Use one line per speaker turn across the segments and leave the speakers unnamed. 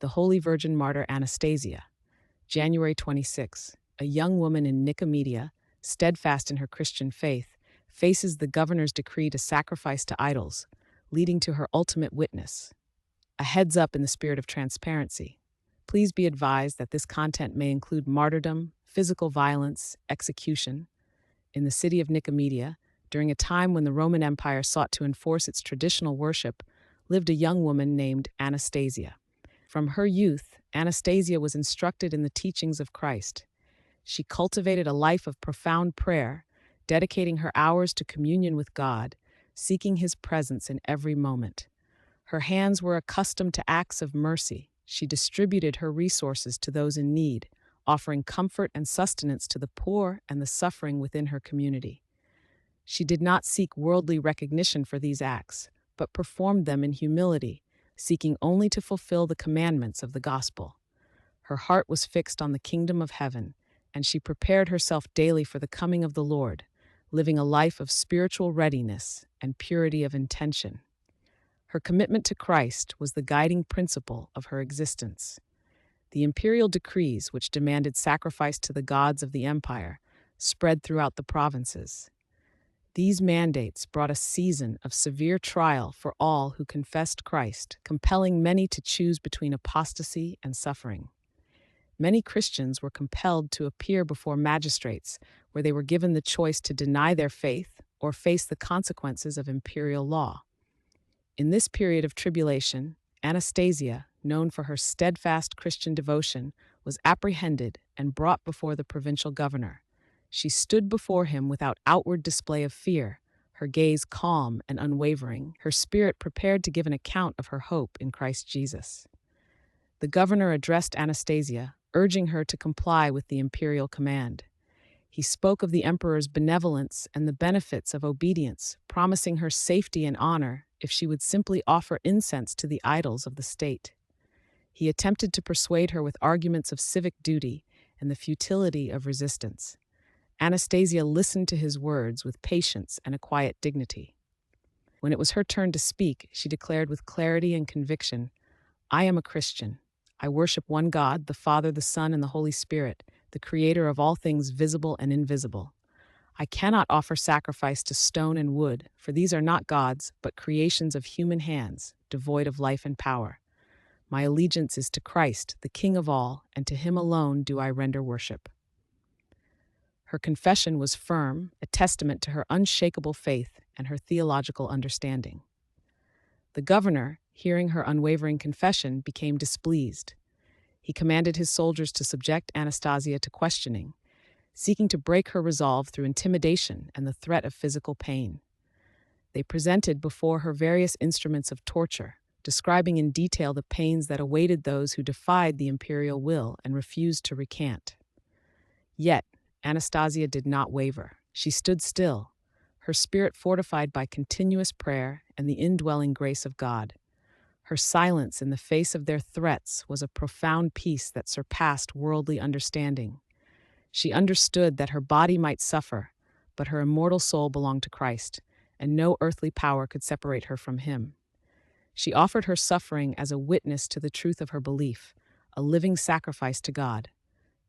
the Holy Virgin Martyr Anastasia. January 26. A young woman in Nicomedia, steadfast in her Christian faith, faces the governor's decree to sacrifice to idols, leading to her ultimate witness. A heads up in the spirit of transparency. Please be advised that this content may include martyrdom, physical violence, execution. In the city of Nicomedia, during a time when the Roman Empire sought to enforce its traditional worship, lived a young woman named Anastasia. From her youth, Anastasia was instructed in the teachings of Christ. She cultivated a life of profound prayer, dedicating her hours to communion with God, seeking His presence in every moment. Her hands were accustomed to acts of mercy. She distributed her resources to those in need, offering comfort and sustenance to the poor and the suffering within her community. She did not seek worldly recognition for these acts, but performed them in humility, seeking only to fulfill the commandments of the gospel. Her heart was fixed on the kingdom of heaven, and she prepared herself daily for the coming of the Lord, living a life of spiritual readiness and purity of intention. Her commitment to Christ was the guiding principle of her existence. The imperial decrees, which demanded sacrifice to the gods of the empire, spread throughout the provinces. These mandates brought a season of severe trial for all who confessed Christ, compelling many to choose between apostasy and suffering. Many Christians were compelled to appear before magistrates, where they were given the choice to deny their faith or face the consequences of imperial law. In this period of tribulation, Anastasia, known for her steadfast Christian devotion, was apprehended and brought before the provincial governor. She stood before him without outward display of fear, her gaze calm and unwavering, her spirit prepared to give an account of her hope in Christ Jesus. The governor addressed Anastasia, urging her to comply with the imperial command. He spoke of the emperor's benevolence and the benefits of obedience, promising her safety and honor if she would simply offer incense to the idols of the state. He attempted to persuade her with arguments of civic duty and the futility of resistance. Anastasia listened to his words with patience and a quiet dignity. When it was her turn to speak, she declared with clarity and conviction, "I am a Christian. I worship one God, the Father, the Son, and the Holy Spirit, the creator of all things visible and invisible. I cannot offer sacrifice to stone and wood, for these are not gods, but creations of human hands, devoid of life and power. My allegiance is to Christ, the King of all, and to Him alone do I render worship." Her confession was firm, a testament to her unshakable faith and her theological understanding. The governor, hearing her unwavering confession, became displeased. He commanded his soldiers to subject Anastasia to questioning, seeking to break her resolve through intimidation and the threat of physical pain. They presented before her various instruments of torture, describing in detail the pains that awaited those who defied the imperial will and refused to recant. Yet, Anastasia did not waver. She stood still, her spirit fortified by continuous prayer and the indwelling grace of God. Her silence in the face of their threats was a profound peace that surpassed worldly understanding. She understood that her body might suffer, but her immortal soul belonged to Christ, and no earthly power could separate her from Him. She offered her suffering as a witness to the truth of her belief, a living sacrifice to God.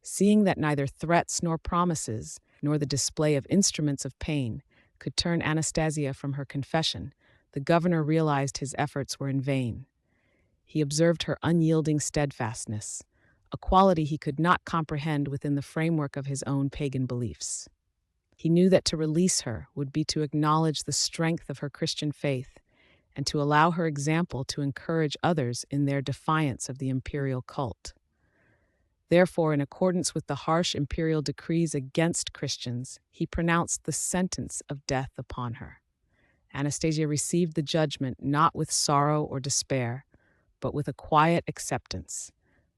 Seeing that neither threats nor promises, nor the display of instruments of pain, could turn Anastasia from her confession, the governor realized his efforts were in vain. He observed her unyielding steadfastness, a quality he could not comprehend within the framework of his own pagan beliefs. He knew that to release her would be to acknowledge the strength of her Christian faith and to allow her example to encourage others in their defiance of the imperial cult. Therefore, in accordance with the harsh imperial decrees against Christians, he pronounced the sentence of death upon her. Anastasia received the judgment not with sorrow or despair, but with a quiet acceptance,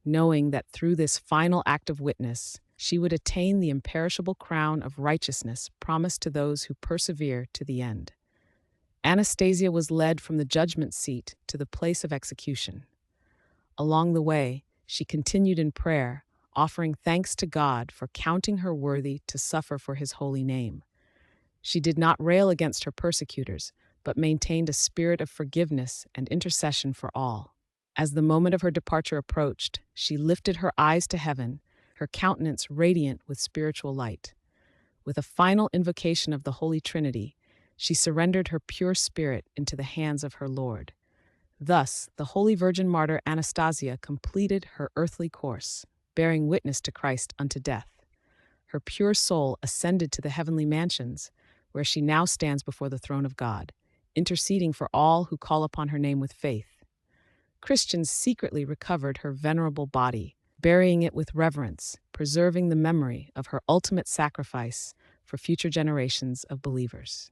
knowing that through this final act of witness, she would attain the imperishable crown of righteousness promised to those who persevere to the end. Anastasia was led from the judgment seat to the place of execution. Along the way, she continued in prayer, offering thanks to God for counting her worthy to suffer for His holy name. She did not rail against her persecutors, but maintained a spirit of forgiveness and intercession for all. As the moment of her departure approached, she lifted her eyes to heaven, her countenance radiant with spiritual light. With a final invocation of the Holy Trinity, she surrendered her pure spirit into the hands of her Lord. Thus, the Holy Virgin-Martyr Anastasia completed her earthly course, bearing witness to Christ unto death. Her pure soul ascended to the heavenly mansions, where she now stands before the throne of God, interceding for all who call upon her name with faith. Christians secretly recovered her venerable body, burying it with reverence, preserving the memory of her ultimate sacrifice for future generations of believers.